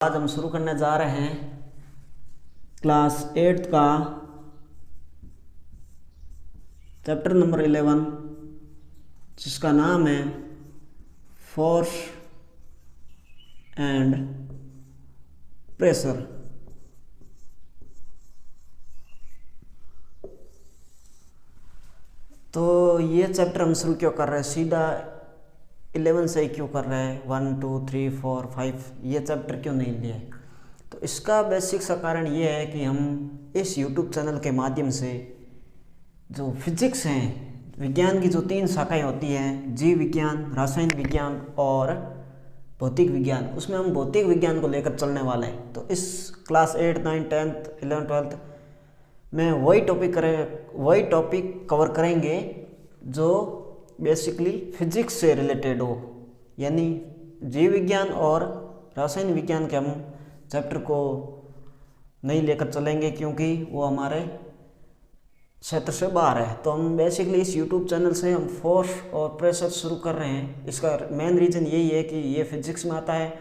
आज हम शुरू करने जा रहे हैं क्लास 8 का चैप्टर नंबर 11 जिसका नाम है फोर्स एंड प्रेशर। तो ये चैप्टर हम शुरू क्यों कर रहे हैं, सीधा 11 से ही क्यों कर रहे हैं, 1 2 3 4 5 ये चैप्टर क्यों नहीं लिए। तो इसका बेसिक सा कारण ये है कि हम इस YouTube चैनल के माध्यम से जो फिजिक्स हैं, विज्ञान की जो 3 शाखाएं होती हैं, जीव विज्ञान, रासायनिक विज्ञान और भौतिक विज्ञान, उसमें हम भौतिक विज्ञान को लेकर चलने वाले हैं। तो इस क्लास 8 9 10th 11 12th में वही टॉपिक कवर करेंगे जो बेसिकली फिजिक्स से रिलेटेड हो, यानी जीव विज्ञान और रासायनिक विज्ञान के हम चैप्टर को नहीं लेकर चलेंगे क्योंकि वो हमारे क्षेत्र से बाहर है। तो हम बेसिकली इस YouTube चैनल से हम फोर्स और प्रेशर शुरू कर रहे हैं। इसका मेन रीज़न यही है कि ये फिजिक्स में आता है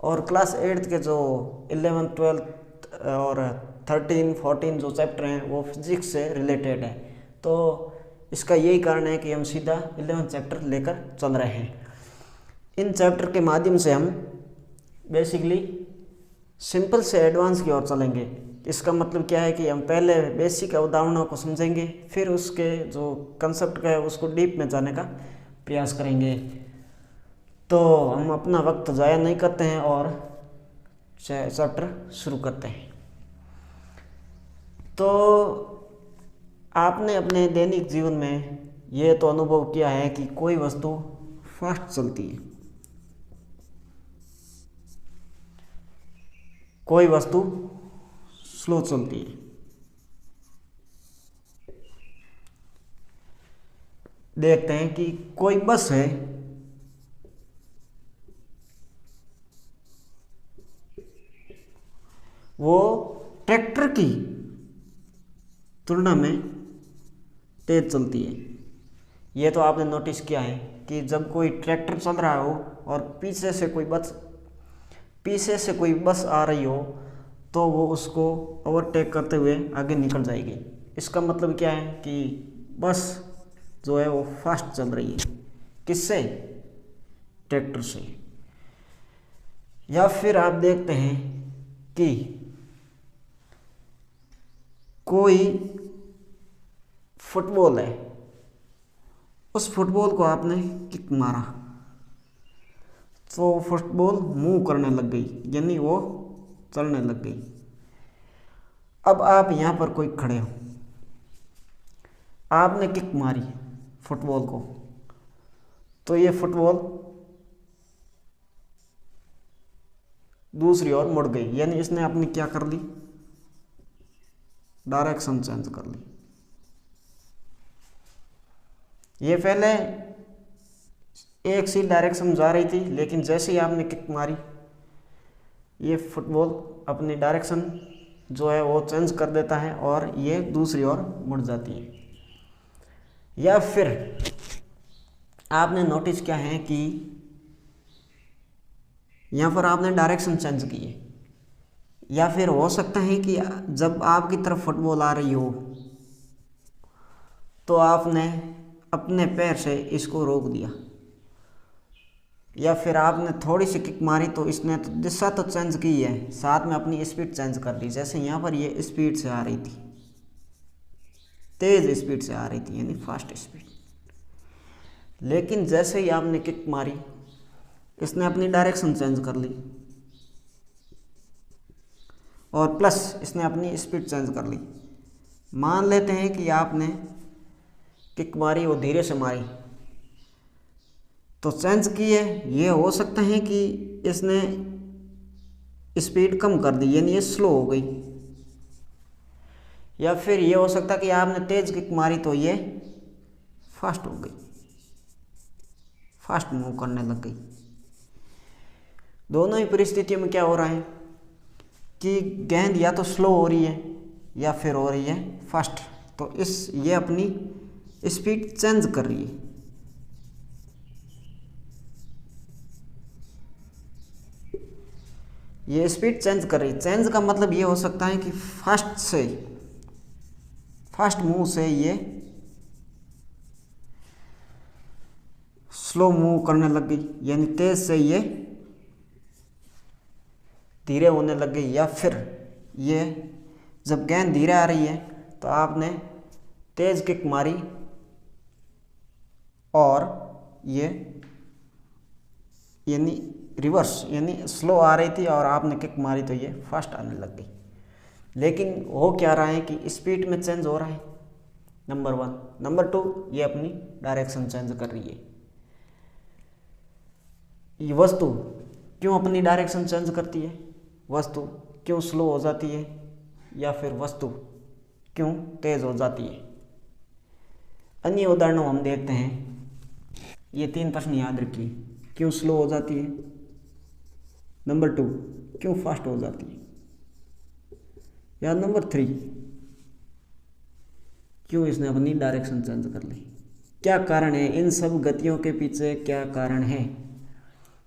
और क्लास 8 के जो 11 12 और 13 14 जो चैप्टर हैं वो फिजिक्स से रिलेटेड है। तो इसका यही कारण है कि हम सीधा 11 चैप्टर लेकर चल रहे हैं। इन चैप्टर के माध्यम से हम बेसिकली सिंपल से एडवांस की ओर चलेंगे। इसका मतलब क्या है कि हम पहले बेसिक अवधारणाओं को समझेंगे, फिर उसके जो कंसेप्ट का है उसको डीप में जाने का प्रयास करेंगे। तो हम अपना वक्त ज़ाया नहीं करते हैं और चैप्टर शुरू करते हैं। तो आपने अपने दैनिक जीवन में ये तो अनुभव किया है कि कोई वस्तु फास्ट चलती है, कोई वस्तु स्लो चलती है। देखते हैं कि कोई बस है, वो ट्रैक्टर की तुलना में तेज चलती है। ये तो आपने नोटिस किया है कि जब कोई ट्रैक्टर चल रहा हो और पीछे से कोई बस आ रही हो तो वो उसको ओवरटेक करते हुए आगे निकल जाएगी। इसका मतलब क्या है कि बस जो है वो फास्ट चल रही है। किससे? ट्रैक्टर से। या फिर आप देखते हैं कि कोई फुटबॉल है, उस फुटबॉल को आपने किक मारा तो फुटबॉल मूव करने लग गई, यानी वो चलने लग गई। अब आप यहाँ पर कोई खड़े हो, आपने किक मारी फुटबॉल को, तो ये फुटबॉल दूसरी ओर मुड़ गई, यानी इसने अपनी क्या कर ली, डायरेक्शन चेंज कर ली। ये पहले एक सी डायरेक्शन जा रही थी, लेकिन जैसे ही आपने किक मारी ये फुटबॉल अपनी डायरेक्शन जो है वो चेंज कर देता है और ये दूसरी ओर मुड़ जाती है। या फिर आपने नोटिस किया है कि यहाँ पर आपने डायरेक्शन चेंज की है। या फिर हो सकता है कि जब आपकी तरफ फुटबॉल आ रही हो तो आपने अपने पैर से इसको रोक दिया, या फिर आपने थोड़ी सी किक मारी तो इसने तो दिशा तो चेंज की है, साथ में अपनी स्पीड चेंज कर दी। जैसे यहाँ पर ये स्पीड से आ रही थी, तेज स्पीड से आ रही थी, यानी फास्ट स्पीड। लेकिन जैसे ही आपने किक मारी इसने अपनी डायरेक्शन चेंज कर ली और प्लस इसने अपनी स्पीड चेंज कर ली। मान लेते हैं कि आपने किक मारी, वो धीरे से मारी तो चेंज की है। ये हो सकता है कि इसने स्पीड कम कर दी, यानी ये स्लो हो गई। या फिर ये हो सकता है कि आपने तेज किक मारी तो ये फास्ट हो गई, फास्ट मूव करने लग गई। दोनों ही परिस्थितियों में क्या हो रहा है कि गेंद या तो स्लो हो रही है या फिर हो रही है फास्ट। तो ये अपनी स्पीड चेंज कर रही है। ये स्पीड चेंज कर रही है। चेंज का मतलब ये हो सकता है कि फास्ट मूव से ये स्लो मूव करने लग गई, यानी तेज से ये धीरे होने लग गई। या फिर ये जब गेंद धीरे आ रही है तो आपने तेज किक मारी और ये यानी रिवर्स, यानी स्लो आ रही थी और आपने किक मारी तो ये फास्ट आने लग गई। लेकिन हो क्या रहा है कि स्पीड में चेंज हो रहा है, नंबर 1। नंबर 2, ये अपनी डायरेक्शन चेंज कर रही है। ये वस्तु क्यों अपनी डायरेक्शन चेंज करती है, वस्तु क्यों स्लो हो जाती है, या फिर वस्तु क्यों तेज हो जाती है। अन्य उदाहरणों हम देखते हैं। ये 3 प्रश्न याद रखिए। क्यों स्लो हो जाती है, नंबर 2 क्यों फास्ट हो जाती है, या नंबर 3 क्यों इसने अपनी डायरेक्शन चेंज कर ली। क्या कारण है, इन सब गतियों के पीछे क्या कारण है।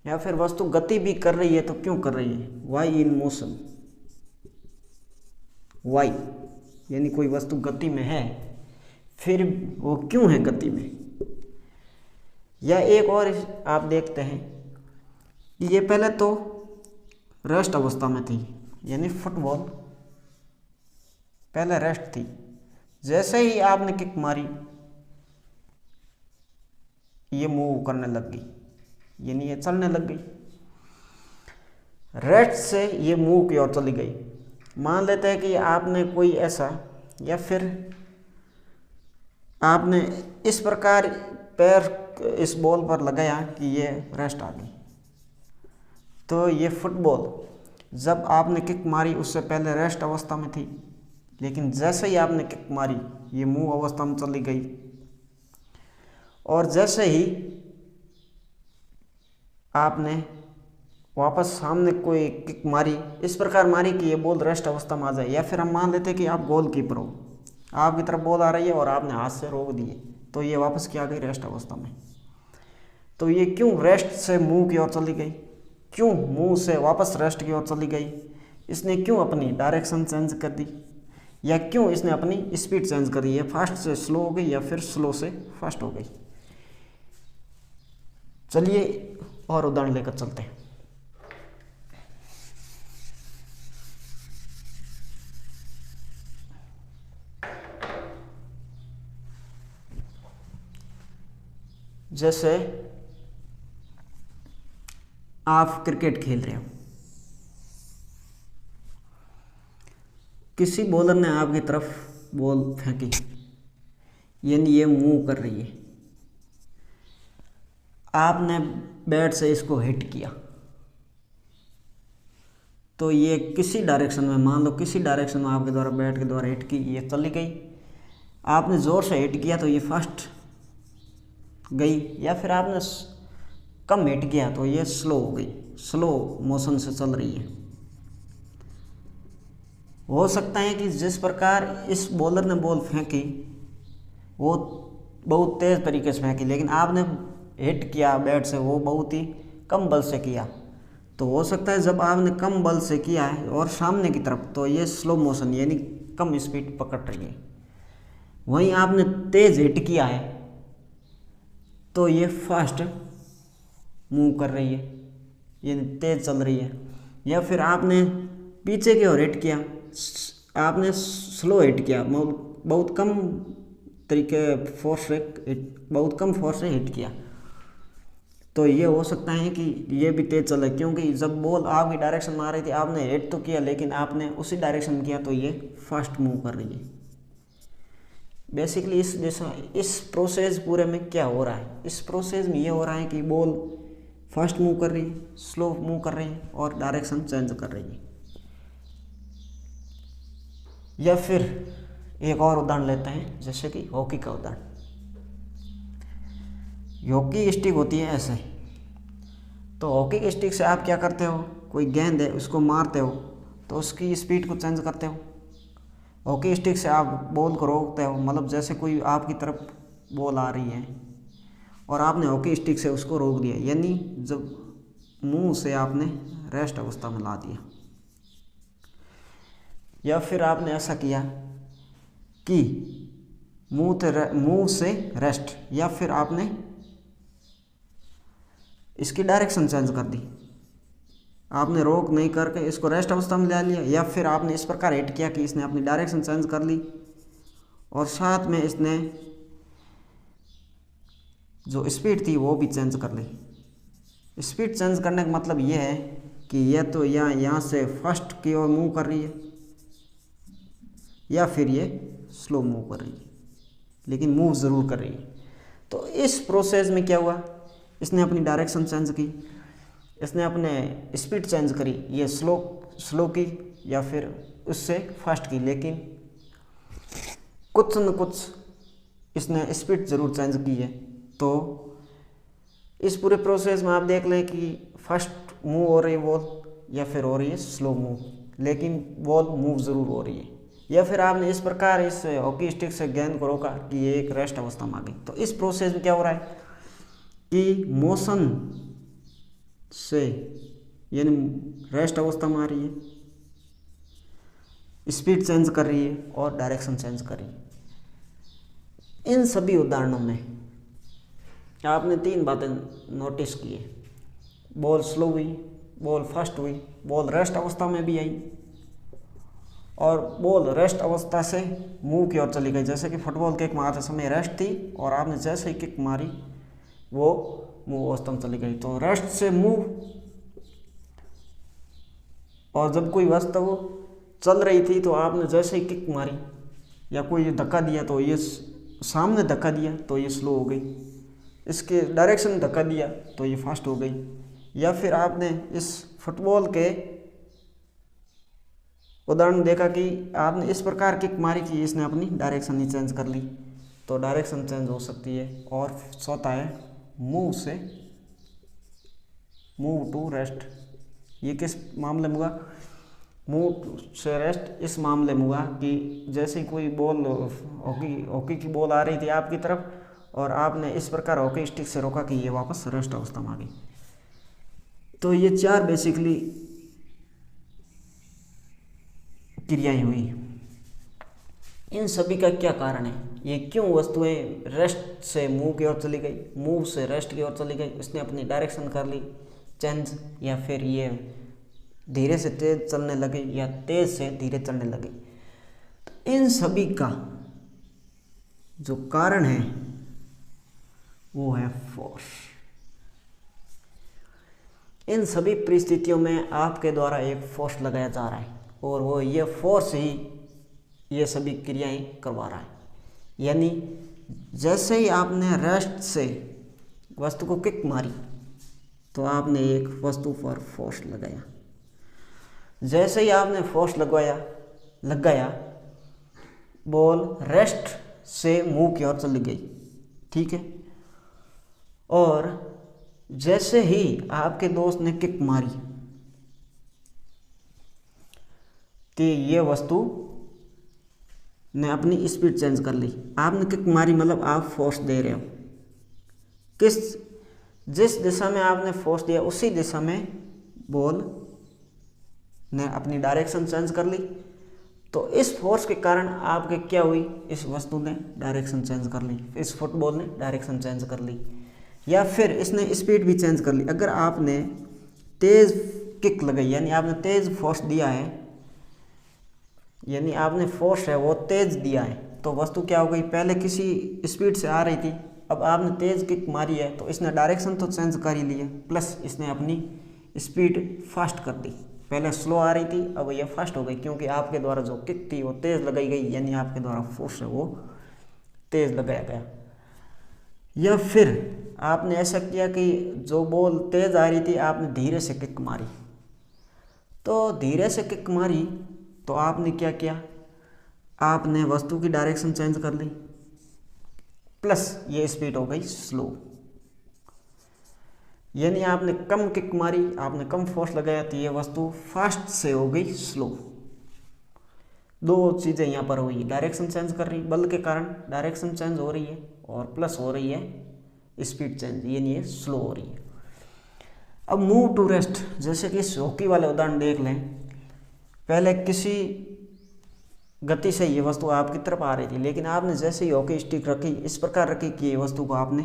या फिर वस्तु गति भी कर रही है तो क्यों कर रही है, वाई इन मोशन। वाई यानी कोई वस्तु गति में है, फिर वो क्यों है गति में। या एक और आप देखते हैं कि ये पहले तो रेस्ट अवस्था में थी, यानी फुटबॉल पहले रेस्ट थी। जैसे ही आपने किक मारी ये मूव करने लग गई, यानी ये चलने लग गई। रेस्ट से ये मूव की ओर चली गई। मान लेते हैं कि आपने कोई ऐसा, या फिर आपने इस प्रकार पैर इस बॉल पर लगाया कि ये रेस्ट आ गई। तो ये फुटबॉल जब आपने किक मारी उससे पहले रेस्ट अवस्था में थी, लेकिन जैसे ही आपने किक मारी ये मूव अवस्था में चली गई। और जैसे ही आपने वापस सामने कोई किक मारी, इस प्रकार मारी कि ये बॉल रेस्ट अवस्था में आ जाए। या फिर हम मान लेते हैं कि आप गोलकीपर हो, आपकी तरफ बॉल आ रही है और आपने हाथ से रोक दिए तो ये वापस क्या आ गई, रेस्ट अवस्था में। तो ये क्यों रेस्ट से मूव की ओर चली गई, क्यों मूव से वापस रेस्ट की ओर चली गई, इसने क्यों अपनी डायरेक्शन चेंज कर दी, या क्यों इसने अपनी स्पीड चेंज कर दी है, फास्ट से स्लो हो गई या फिर स्लो से फास्ट हो गई। चलिए और उदाहरण लेकर चलते हैं। जैसे आप क्रिकेट खेल रहे हो, किसी बॉलर ने आपकी तरफ बॉल फेंकी, यानी ये मूव कर रही है। आपने बैट से इसको हिट किया तो ये किसी डायरेक्शन में, मान लो किसी डायरेक्शन में आपके द्वारा बैट के द्वारा हिट की, ये चली गई। आपने ज़ोर से हिट किया तो ये फास्ट गई, या फिर आपने कम हिट किया तो ये स्लो हो गई, स्लो मोशन से चल रही है। हो सकता है कि जिस प्रकार इस बॉलर ने बॉल फेंकी वो बहुत तेज़ तरीके से फेंकी, लेकिन आपने हिट किया बैट से वो बहुत ही कम बल से किया। तो हो सकता है जब आपने कम बल से किया है और सामने की तरफ, तो ये स्लो मोशन यानी कम स्पीड पकड़ रही है। वहीं आपने तेज़ हिट किया है तो ये फास्ट मूव कर रही है, यानी तेज़ चल रही है। या फिर आपने पीछे की ओर हिट किया, आपने स्लो हिट किया, बहुत कम तरीके फोर्स से बहुत कम फोर्स से हिट किया, तो ये हो सकता है कि ये भी तेज़ चले, क्योंकि जब बॉल आपकी डायरेक्शन में आ रही थी आपने हिट तो किया लेकिन आपने उसी डायरेक्शन में किया, तो ये फास्ट मूव कर रही है। बेसिकली इस प्रोसेस पूरे में क्या हो रहा है, इस प्रोसेस में ये हो रहा है कि बॉल फास्ट मूव कर रही है, स्लो मूव कर रही है और डायरेक्शन चेंज कर रही है। या फिर एक और उदाहरण लेते हैं, जैसे कि हॉकी का उदाहरण। हॉकी स्टिक होती है ऐसे, तो हॉकी की स्टिक से आप क्या करते हो, कोई गेंद है उसको मारते हो तो उसकी स्पीड को चेंज करते हो। हॉकी स्टिक से आप बॉल को रोकते हो, मतलब जैसे कोई आपकी तरफ बॉल आ रही है और आपने हॉकी स्टिक से उसको रोक दिया, यानी जब मुंह से आपने रेस्ट अवस्था में ला दिया। या फिर आपने ऐसा किया कि मूव से रेस्ट, या फिर आपने इसकी डायरेक्शन चेंज कर दी, आपने रोक नहीं करके इसको रेस्ट अवस्था में ले लिया, या फिर आपने इस प्रकार हिट किया कि इसने अपनी डायरेक्शन चेंज कर ली और साथ में इसने जो स्पीड थी वो भी चेंज कर ली। स्पीड चेंज करने का मतलब ये है कि यह तो यहाँ से फर्स्ट की ओर मूव कर रही है या फिर ये स्लो मूव कर रही है, लेकिन मूव ज़रूर कर रही है। तो इस प्रोसेस में क्या हुआ, इसने अपनी डायरेक्शन चेंज की, इसने अपने स्पीड चेंज करी, ये स्लो की या फिर उससे फास्ट की, लेकिन कुछ न कुछ इसने स्पीड ज़रूर चेंज की है। तो इस पूरे प्रोसेस में आप देख लें कि फर्स्ट मूव हो रही है बॉल या फिर हो रही है स्लो मूव, लेकिन बॉल मूव ज़रूर हो रही है। या फिर आपने इस प्रकार इस हॉकी स्टिक से गेंद को रोका कि ये एक रेस्ट अवस्था में आ गई। तो इस प्रोसेस में क्या हो रहा है कि मोशन से यानी रेस्ट अवस्था में आ रही है, स्पीड चेंज कर रही है और डायरेक्शन चेंज कर रही है। इन सभी उदाहरणों में आपने 3 बातें नोटिस की है, बॉल स्लो हुई, बॉल फास्ट हुई, बॉल रेस्ट अवस्था में भी आई और बॉल रेस्ट अवस्था से मूव की ओर चली गई। जैसे कि फुटबॉल किक मारते समय रेस्ट थी और आपने जैसे ही किक मारी वो मूव अवस्था में चली गई। तो रेस्ट से मूव, और जब कोई वस्तु चल रही थी तो आपने जैसे ही किक मारी या कोई धक्का दिया तो ये सामने धक्का दिया तो ये स्लो हो गई, इसके डायरेक्शन में धक्का दिया तो ये फास्ट हो गई। या फिर आपने इस फुटबॉल के उदाहरण देखा कि आपने इस प्रकार किक मारी कि इसने अपनी डायरेक्शन ही चेंज कर ली, तो डायरेक्शन चेंज हो सकती है। और चौथा है मूव से मूव टू रेस्ट। ये किस मामले में हुआ, मूव से रेस्ट इस मामले में हुआ कि जैसे कोई बॉल हॉकी की बॉल आ रही थी आपकी तरफ और आपने इस प्रकार हॉकी स्टिक से रोका कि ये वापस रेस्ट अवस्था में आ गई। तो ये 4 बेसिकली क्रियाएं हुई। इन सभी का क्या कारण है, ये क्यों वस्तुएं रेस्ट से मूव की ओर चली गई, मूव से रेस्ट की ओर चली गई, उसने अपनी डायरेक्शन कर ली चेंज, या फिर ये धीरे से तेज चलने लगी या तेज से धीरे चलने लगी। तो इन सभी का जो कारण है वो है फोर्स। इन सभी परिस्थितियों में आपके द्वारा एक फोर्स लगाया जा रहा है और वो ये फोर्स ही ये सभी क्रियाएं करवा रहा है। यानी जैसे ही आपने रेस्ट से वस्तु को किक मारी तो आपने एक वस्तु पर फोर्स लगाया, जैसे ही आपने फोर्स लगाया बॉल रेस्ट से मूव की ओर चली गई, ठीक है। और जैसे ही आपके दोस्त ने किक मारी तो ये वस्तु ने अपनी स्पीड चेंज कर ली। आपने किक मारी मतलब आप फोर्स दे रहे हो, जिस दिशा में आपने फोर्स दिया उसी दिशा में बॉल ने अपनी डायरेक्शन चेंज कर ली। तो इस फोर्स के कारण आपके क्या हुई, इस वस्तु ने डायरेक्शन चेंज कर ली, इस फुटबॉल ने डायरेक्शन चेंज कर ली, या फिर इसने स्पीड भी चेंज कर ली। अगर आपने तेज़ किक लगाई यानी आपने तेज़ फोर्स दिया है, यानी आपने फोर्स है वो तेज़ दिया है, तो वस्तु क्या हो गई, पहले किसी स्पीड से आ रही थी, अब आपने तेज़ किक मारी है तो इसने डायरेक्शन तो चेंज कर ही ली है, प्लस इसने अपनी स्पीड फास्ट कर दी। पहले स्लो आ रही थी अब ये फास्ट हो गई, क्योंकि आपके द्वारा जो किक थी वो तेज़ लगाई गई, यानी आपके द्वारा फोर्स है वो तेज़ लगाया गया। या फिर आपने ऐसा किया कि जो बॉल तेज़ आ रही थी आपने धीरे से किक मारी, तो धीरे से किक मारी तो आपने क्या किया, आपने वस्तु की डायरेक्शन चेंज कर ली, प्लस ये स्पीड हो गई स्लो। यानी आपने कम किक मारी, आपने कम फोर्स लगाया तो ये वस्तु फास्ट से हो गई स्लो। 2 चीज़ें यहाँ पर हुई, डायरेक्शन चेंज कर रही, बल के कारण डायरेक्शन चेंज हो रही है और प्लस हो रही है स्पीड चेंज, यानी ये स्लो हो रही है। अब मूव टू रेस्ट, जैसे कि इस हॉकी वाले उदाहरण देख लें। पहले किसी गति से ये वस्तु आपकी तरफ आ रही थी, लेकिन आपने जैसे ही हॉकी स्टिक रखी, इस प्रकार रखी कि ये वस्तु को आपने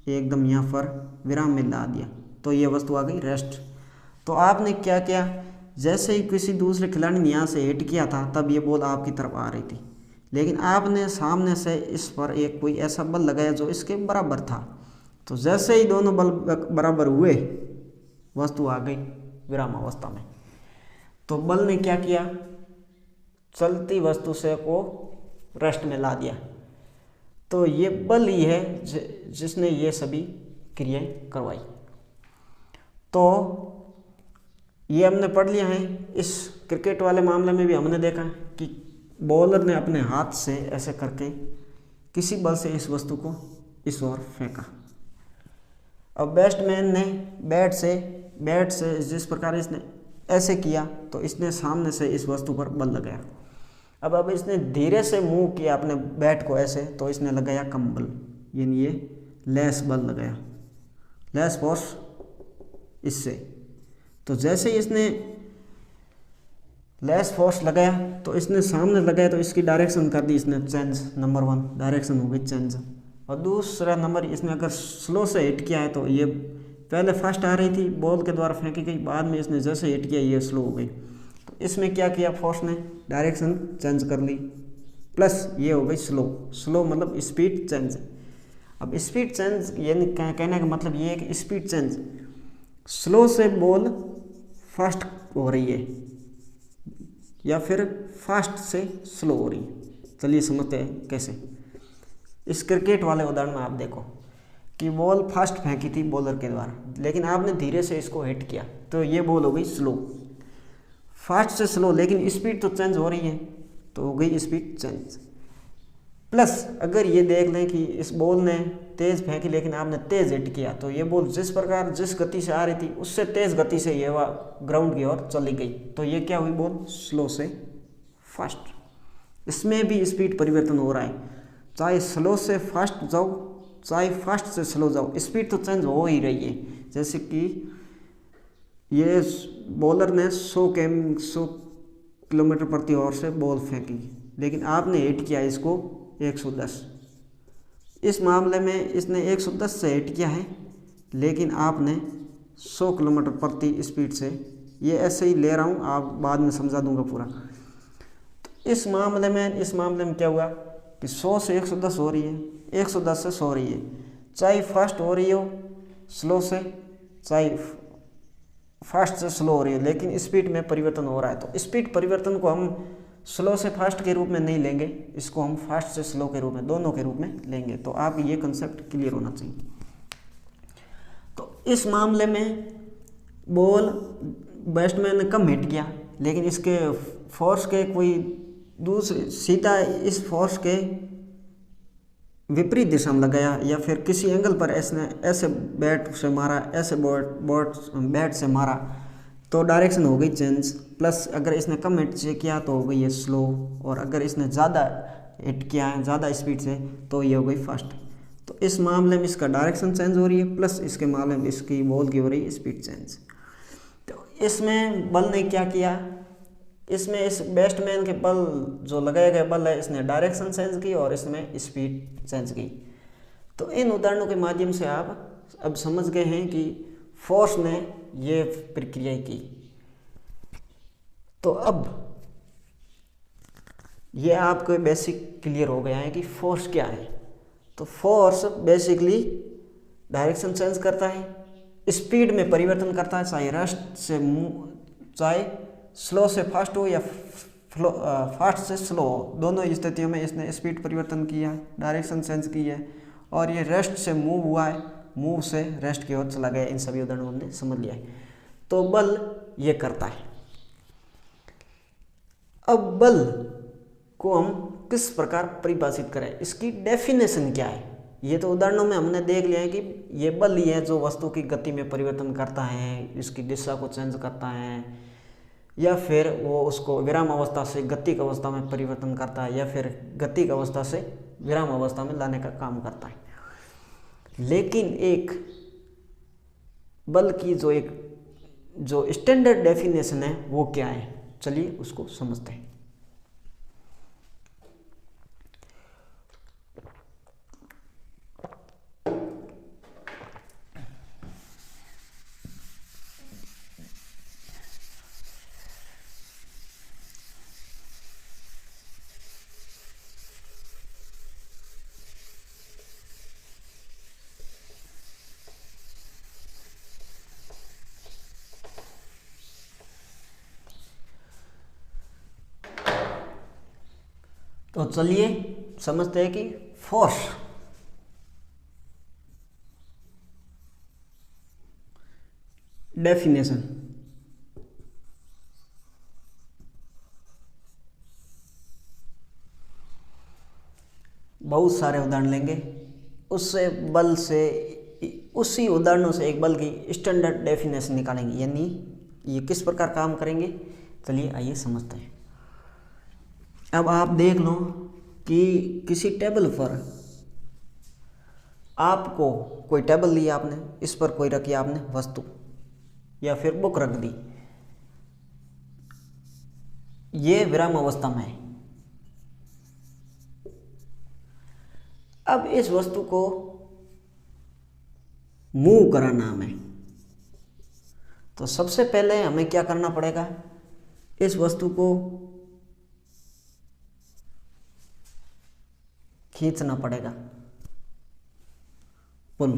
एकदम यहाँ पर विराम में ला दिया, तो ये वस्तु आ गई रेस्ट। तो आपने क्या किया, जैसे ही किसी दूसरे खिलाड़ी ने यहाँ से हिट किया था, तब ये बॉल आपकी तरफ आ रही थी, लेकिन आपने सामने से इस पर एक कोई ऐसा बल लगाया जो इसके बराबर था। तो जैसे ही दोनों बल बराबर हुए, वस्तु आ गई विराम अवस्था में। तो बल ने क्या किया, चलती वस्तु से को रेस्ट में ला दिया। तो ये बल ही है जिसने ये सभी क्रियाएं करवाई। तो ये हमने पढ़ लिया है। इस क्रिकेट वाले मामले में भी हमने देखा कि बॉलर ने अपने हाथ से ऐसे करके किसी बल से इस वस्तु को इस ओर फेंका। अब बैट्समैन ने बैट से जिस प्रकार इसने ऐसे किया, तो इसने सामने से इस वस्तु पर बल लगाया। अब इसने धीरे से मूव किया अपने बैट को ऐसे, तो इसने लगाया कम बल, यानी ये लेस बल लगाया, लेस फोर्स इससे। तो जैसे ही इसने लेस फोर्स लगाया, तो इसने सामने लगाया, तो इसकी डायरेक्शन कर दी इसने चेंज। नंबर 1 डायरेक्शन हो गई चेंज। और दूसरा नंबर, इसने अगर स्लो से हिट किया है, तो ये पहले फास्ट आ रही थी, बॉल के द्वारा फेंकी गई, बाद में इसने जैसे हिट किया ये स्लो हो गई। तो इसमें क्या किया, फोर्स ने डायरेक्शन चेंज कर ली, प्लस ये हो गई स्लो मतलब स्पीड चेंज। अब स्पीड चेंज यानी कहने का मतलब ये है कि स्पीड चेंज, स्लो से बॉल फास्ट हो रही है या फिर फास्ट से स्लो हो रही है। चलिए समझते हैं कैसे। इस क्रिकेट वाले उदाहरण में आप देखो कि बॉल फास्ट फेंकी थी बॉलर के द्वारा, लेकिन आपने धीरे से इसको हिट किया, तो ये बॉल हो गई स्लो। फास्ट से स्लो, लेकिन स्पीड तो चेंज हो रही है, तो हो गई स्पीड चेंज। प्लस अगर ये देख लें कि इस बॉल ने तेज़ फेंकी, लेकिन आपने तेज़ हिट किया, तो ये बॉल जिस गति से आ रही थी उससे तेज़ गति से ये ग्राउंड की ओर चली गई, तो ये क्या हुई, बॉल स्लो से फास्ट। इसमें भी स्पीड परिवर्तन हो रहा है, चाहे स्लो से फास्ट जाओ चाहे फास्ट से स्लो जाओ, स्पीड तो चेंज हो ही रही है। जैसे कि ये बॉलर ने 100 किलोमीटर प्रति आवर से बॉल फेंकी, लेकिन आपने हिट किया इसको 110। इस मामले में इसने 110 से हिट किया है, लेकिन आपने 100 किलोमीटर प्रति स्पीड से, ये ऐसे ही ले रहा हूँ, आप बाद में समझा दूंगा पूरा। तो इस मामले में क्या हुआ कि 100 से 110 हो रही है, 110 से 100 हो रही है, चाहे फास्ट हो रही हो स्लो से, चाहे फास्ट से स्लो हो रही है, लेकिन स्पीड में परिवर्तन हो रहा है। तो स्पीड परिवर्तन को हम स्लो से फास्ट के रूप में नहीं लेंगे, इसको हम फास्ट से स्लो के रूप में, दोनों के रूप में लेंगे। तो आप ये कंसेप्ट क्लियर होना चाहिए। तो इस मामले में बॉल बैट्समैन ने कम हिट किया, लेकिन इसके फोर्स के कोई दूसरे सीधा इस फोर्स के विपरीत दिशा में लगाया, या फिर किसी एंगल पर ऐसे बैट से मारा, ऐसे बैट से मारा, तो डायरेक्शन हो गई चेंज। प्लस अगर इसने कम हिट से किया तो हो गई है स्लो, और अगर इसने ज़्यादा हिट किया है ज़्यादा स्पीड से, तो ये हो गई फास्ट। तो इस मामले में इसका डायरेक्शन चेंज हो रही है, प्लस इसके मामले में इसकी बॉल की हो रही है स्पीड चेंज। तो इसमें बल ने क्या किया, इसमें इस बैट्समैन के बल जो लगाया गया बल है, इसने डायरेक्शन चेंज की और इसमें स्पीड चेंज की। तो इन उदाहरणों के माध्यम से आप अब समझ गए हैं कि फोर्स ने ये प्रक्रिया की। तो अब ये आपको बेसिक क्लियर हो गया है कि फोर्स क्या है। तो फोर्स बेसिकली डायरेक्शन चेंज करता है, स्पीड में परिवर्तन करता है, चाहे रेस्ट से चाहे स्लो से फास्ट हो या फास्ट से स्लो हो, दोनों स्थितियों में इसने स्पीड परिवर्तन किया, डायरेक्शन चेंज की है, और ये रेस्ट से मूव हुआ है, मूव से रेस्ट की ओर चला गया। इन सभी उदाहरणों हमने समझ लिया है। तो बल ये करता है। अब बल को हम किस प्रकार परिभाषित करें, इसकी डेफिनेशन क्या है। ये तो उदाहरणों में हमने देख लिया है कि ये बल ही है जो वस्तु की गति में परिवर्तन करता है, इसकी दिशा को चेंज करता है, या फिर वो उसको विराम अवस्था से गतिक अवस्था में परिवर्तन करता है, या फिर गतिक अवस्था से विराम अवस्था में लाने का काम करता है। लेकिन एक बल की जो स्टैंडर्ड डेफिनेशन है वो क्या है, चलिए उसको समझते हैं। तो चलिए समझते हैं कि फोर्स डेफिनेशन। बहुत सारे उदाहरण लेंगे, उससे बल से उसी उदाहरणों से एक बल की स्टैंडर्ड डेफिनेशन निकालेंगे, यानी ये किस प्रकार काम करेंगे। चलिए आइए समझते हैं। अब आप देख लो कि किसी टेबल पर आपको कोई टेबल लिया आपने, इस पर कोई रखी आपने वस्तु या फिर बुक रख दी, ये विराम अवस्था में है। अब इस वस्तु को मूव कराना हमें, तो सबसे पहले हमें क्या करना पड़ेगा, इस वस्तु को खींचना पड़ेगा, पुल।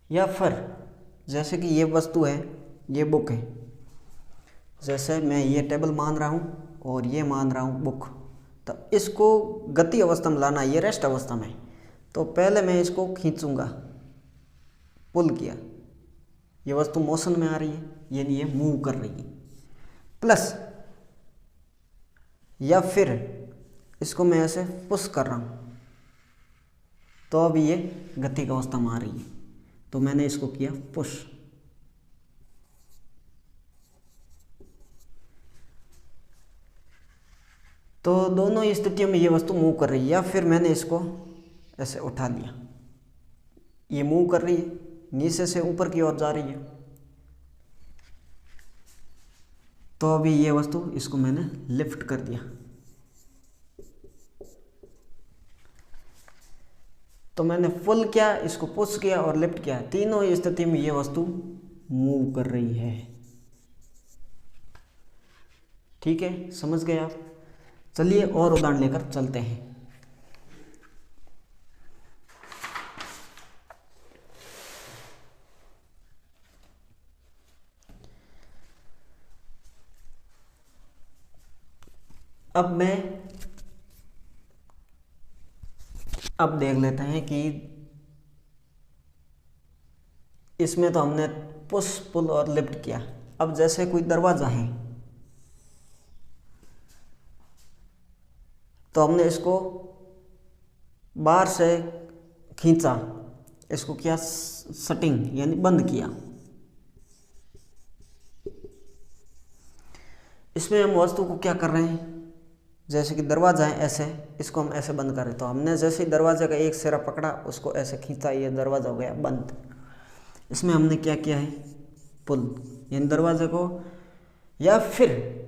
या फिर जैसे कि ये वस्तु है, ये बुक है, जैसे मैं ये टेबल मान रहा हूँ और ये मान रहा हूँ बुक, तो इसको गति अवस्था में लाना, ये रेस्ट अवस्था में, तो पहले मैं इसको खींचूंगा, पुल किया, ये वस्तु मोशन में आ रही है, यानी ये मूव कर रही है। प्लस या फिर इसको मैं ऐसे पुश कर रहा हूँ, तो अभी ये गति की अवस्था में आ रही है, तो मैंने इसको किया पुश। तो दोनों ही स्थितियों में ये वस्तु मूव कर रही है। या फिर मैंने इसको ऐसे उठा लिया, ये मूव कर रही है, नीचे से ऊपर की ओर जा रही है, तो अभी ये वस्तु, इसको मैंने लिफ्ट कर दिया, तो मैंने पुल किया, इसको पुश किया और लिफ्ट किया, तीनों ही स्थिति में ये वस्तु मूव कर रही है। ठीक है, समझ गए आप। चलिए और उदाहरण लेकर चलते हैं। अब देख लेते हैं कि इसमें तो हमने पुश, पुल और लिफ्ट किया। अब जैसे कोई दरवाजा है, तो हमने इसको बाहर से खींचा, इसको किया शटिंग, यानी बंद किया। इसमें हम वस्तु को क्या कर रहे हैं, जैसे कि दरवाजा है ऐसे, इसको हम ऐसे बंद करें, तो हमने जैसे ही दरवाजे का एक सिरा पकड़ा, उसको ऐसे खींचा, ये दरवाजा हो गया बंद। इसमें हमने क्या किया है, पुल, यानी दरवाजे को, या फिर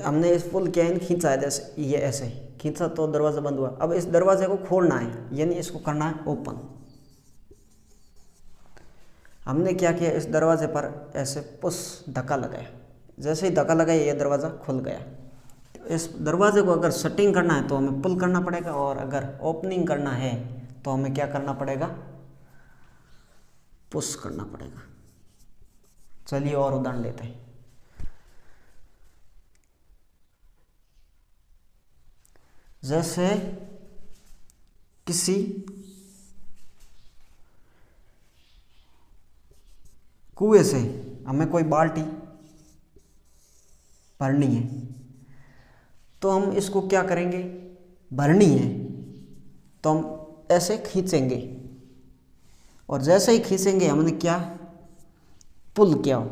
हमने इस पुल किया है, खींचा है, जैसे ये ऐसे खींचा तो दरवाजा बंद हुआ। अब इस दरवाजे को खोलना है, यानी इसको करना है ओपन। हमने क्या किया, इस दरवाजे पर ऐसे पुश, धक्का लगाया, जैसे ही धक्का लगाया ये दरवाज़ा खुल गया। इस दरवाजे को अगर शटिंग करना है तो हमें पुल करना पड़ेगा, और अगर ओपनिंग करना है तो हमें क्या करना पड़ेगा, पुश करना पड़ेगा। चलिए और उदाहरण लेते हैं। जैसे किसी कुएं से हमें कोई बाल्टी भरनी है, तो हम इसको क्या करेंगे, भरनी है तो हम ऐसे खींचेंगे, और जैसे ही खींचेंगे हमने क्या, पुल किया।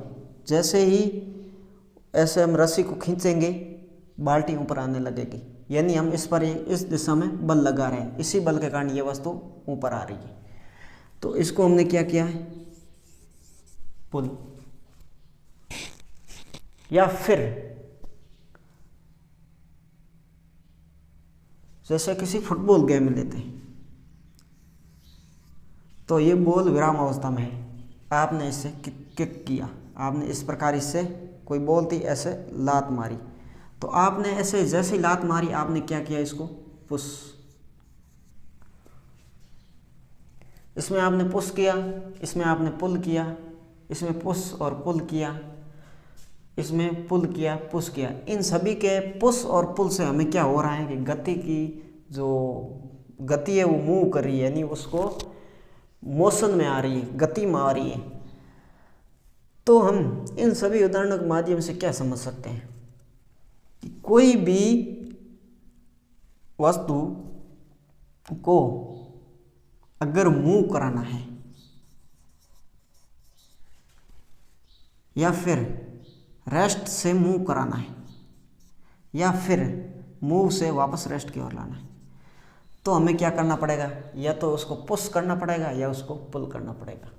जैसे ही ऐसे हम रस्सी को खींचेंगे, बाल्टी ऊपर आने लगेगी, यानी हम इस पर इस दिशा में बल लगा रहे हैं, इसी बल के कारण ये वस्तु ऊपर आ रही है। तो इसको हमने क्या किया है, पुल। या फिर जैसे किसी फुटबॉल गेम में लेते हैं, तो ये बॉल विराम अवस्था में है, आपने इससे किक किया, आपने इस प्रकार इससे कोई बॉल थी ऐसे लात मारी, तो आपने ऐसे जैसे लात मारी आपने क्या किया, इसको पुश, इसमें आपने पुश किया, इसमें आपने पुल किया, इसमें पुश और पुल किया, इसमें पुल किया, पुश किया। इन सभी के पुश और पुल से हमें क्या हो रहा है कि गति की जो गति है वो मूव कर रही है, यानी उसको मोशन में आ रही है, गति में आ रही है। तो हम इन सभी उदाहरणों के माध्यम से क्या समझ सकते हैं कि कोई भी वस्तु को अगर मूव कराना है या फिर रेस्ट से मूव कराना है या फिर मूव से वापस रेस्ट की ओर लाना है, तो हमें क्या करना पड़ेगा, या तो उसको पुश करना पड़ेगा या उसको पुल करना पड़ेगा।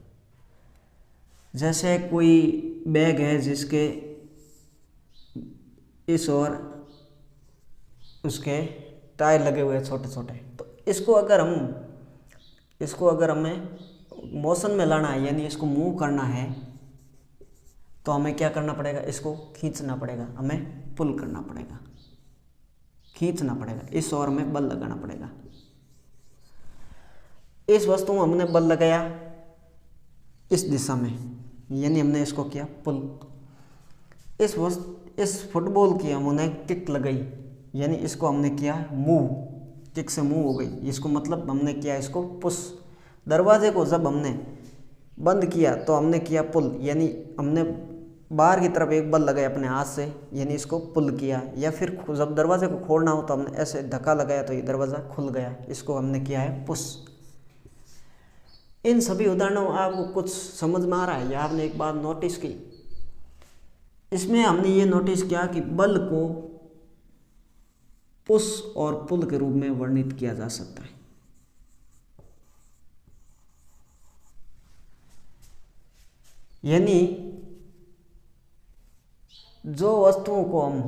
जैसे कोई बैग है जिसके इस ओर उसके टायर लगे हुए हैं छोटे छोटे, तो इसको अगर हमें मोशन में लाना है, यानी इसको मूव करना है, तो हमें क्या करना पड़ेगा, इसको खींचना पड़ेगा, हमें पुल करना पड़ेगा, खींचना पड़ेगा, इस ओर में बल लगाना पड़ेगा। इस वस्तु में हमने बल लगाया इस दिशा में, यानी हमने इसको किया पुल। इस फुटबॉल की हमने किक लगाई, यानी इसको हमने किया मूव, किक से मूव हो गई, इसको मतलब हमने किया इसको पुश। दरवाजे को जब हमने बंद किया तो हमने किया पुल, यानी हमने बाहर की तरफ एक बल लगाया अपने हाथ से, यानी इसको पुल किया। या फिर जब दरवाजे को खोलना हो तो हमने ऐसे धक्का लगाया तो ये दरवाज़ा खुल गया, इसको हमने किया है पुश। इन सभी उदाहरणों में आपको कुछ समझ में आ रहा है या आपने एक बात नोटिस की, इसमें हमने ये नोटिस किया कि बल को पुश और पुल के रूप में वर्णित किया जा सकता है। यानी जो वस्तुओं को हम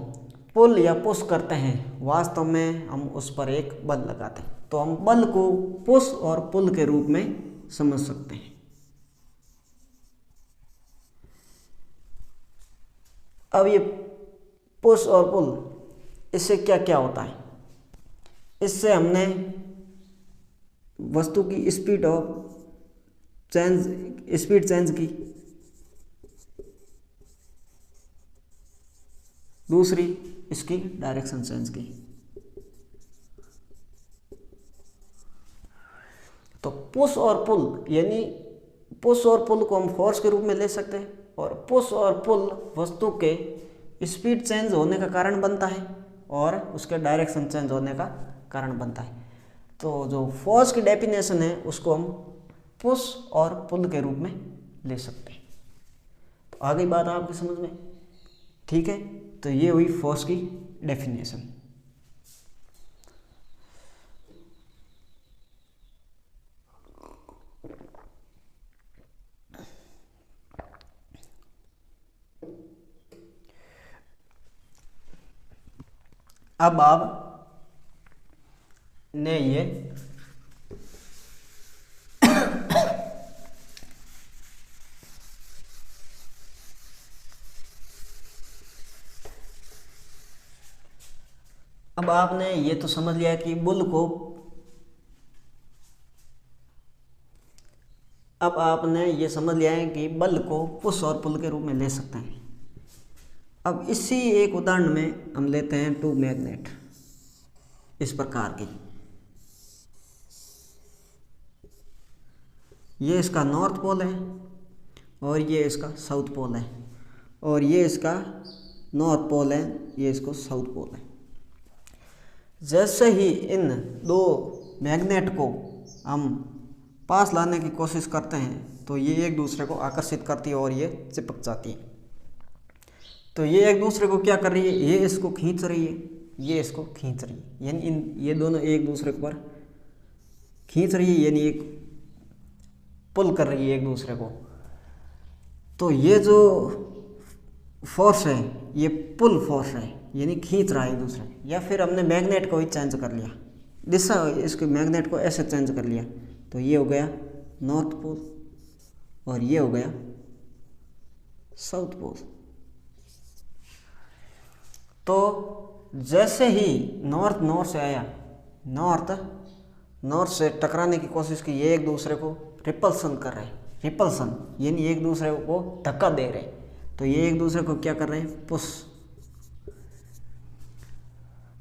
पुल या पुश करते हैं, वास्तव में हम उस पर एक बल लगाते हैं, तो हम बल को पुश और पुल के रूप में समझ सकते हैं। अब ये पुश और पुल, इससे क्या क्या होता है, इससे हमने वस्तु की स्पीड चेंज की, दूसरी इसकी डायरेक्शन चेंज की। तो पुश और पुल, यानी पुश और पुल को हम फोर्स के रूप में ले सकते हैं, और पुश और पुल वस्तु के स्पीड चेंज होने का कारण बनता है और उसके डायरेक्शन चेंज होने का कारण बनता है। तो जो फोर्स की डेफिनेशन है उसको हम पुश और पुल के रूप में ले सकते हैं। तो आ गई बात आपकी समझ में, ठीक है। तो ये हुई फोर्स की डेफिनेशन। अब आप ने ये अब आपने ये तो समझ लिया कि बुल को, अब आपने ये समझ लिया है कि बल को पुश और पुल के रूप में ले सकते हैं। अब इसी एक उदाहरण में हम लेते हैं टू मैग्नेट इस प्रकार की। ये इसका नॉर्थ पोल है और ये इसका साउथ पोल है, और ये इसका नॉर्थ पोल है, ये इसको साउथ पोल है। जैसे ही इन दो मैग्नेट को हम पास लाने की कोशिश करते हैं तो ये एक दूसरे को आकर्षित करती है और ये चिपक जाती है। तो ये एक दूसरे को क्या कर रही है, ये इसको खींच रही है, ये इसको खींच रही है, यानी ये दोनों एक दूसरे पर खींच रही है, यानी एक पुल कर रही है एक दूसरे को। तो ये जो फोर्स है ये पुल फोर्स है, यानी खींच रहा है एक दूसरे। या फिर हमने मैग्नेट को ही चेंज कर लिया, दिशा इसके मैग्नेट को ऐसे चेंज कर लिया, तो ये हो गया नॉर्थ पोल और ये हो गया साउथ पोल। तो जैसे ही नॉर्थ से आया, नॉर्थ से टकराने की कोशिश की, ये एक दूसरे को रिपल्सन कर रहे हैं। रिपल्सन यानी एक दूसरे को धक्का दे रहे हैं। तो ये एक दूसरे को क्या कर रहे हैं, पुश।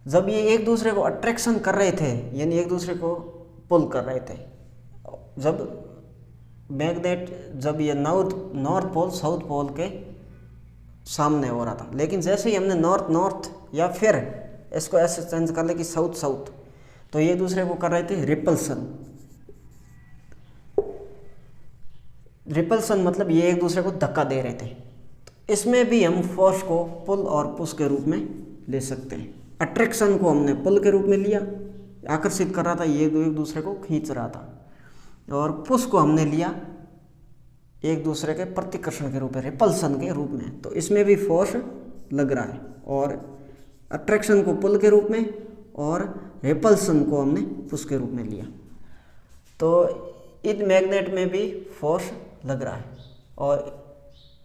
जब ये एक दूसरे को अट्रैक्शन कर रहे थे, यानी एक दूसरे को पुल कर रहे थे, जब मैग्नेट, जब ये नॉर्थ पोल साउथ पोल के सामने हो रहा था। लेकिन जैसे ही हमने नॉर्थ या फिर इसको ऐसे चेंज कर ले कि साउथ, तो ये दूसरे को कर रहे थे रिपल्सन। रिपल्सन मतलब ये एक दूसरे को धक्का दे रहे थे। तो इसमें भी हम फोर्स को पुल और पुश के रूप में ले सकते हैं। अट्रैक्शन को हमने पुल के रूप में लिया, आकर्षित कर रहा था, ये एक दूसरे को खींच रहा था। और पुश को हमने लिया एक दूसरे के प्रतिकर्षण के रूप में, रिपल्सन के रूप में। तो इसमें भी फोर्स लग रहा है। और अट्रैक्शन को पुल के रूप में और रिपल्सन को हमने पुश के रूप में लिया। तो इन मैग्नेट में भी फोर्स लग रहा है और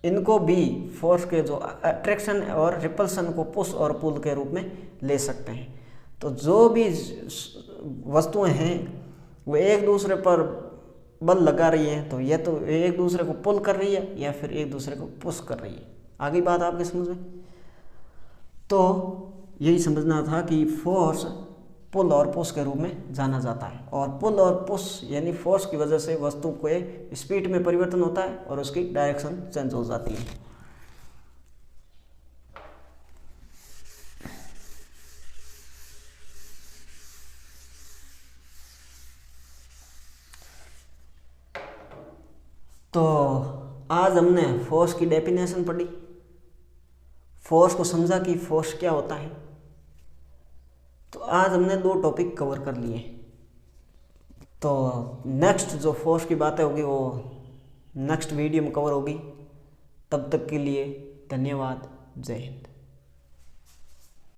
इनको भी फोर्स के जो अट्रैक्शन और रिपल्सन को पुश और पुल के रूप में ले सकते हैं। तो जो भी वस्तुएं हैं वो एक दूसरे पर बल लगा रही है, तो ये तो एक दूसरे को पुल कर रही है या फिर एक दूसरे को पुश कर रही है। आगे बात आपके समझ में? तो यही समझना था कि फोर्स पुल और पुश के रूप में जाना जाता है। और पुल और पुश यानी फोर्स की वजह से वस्तु के स्पीड में परिवर्तन होता है और उसकी डायरेक्शन चेंज हो जाती है। तो आज हमने फोर्स की डेफिनेशन पढ़ी, फोर्स को समझा कि फोर्स क्या होता है। तो आज हमने 2 टॉपिक कवर कर लिए। तो नेक्स्ट जो फोर्स की बातें होगी वो नेक्स्ट वीडियो में कवर होगी। तब तक के लिए धन्यवाद। जय हिंद।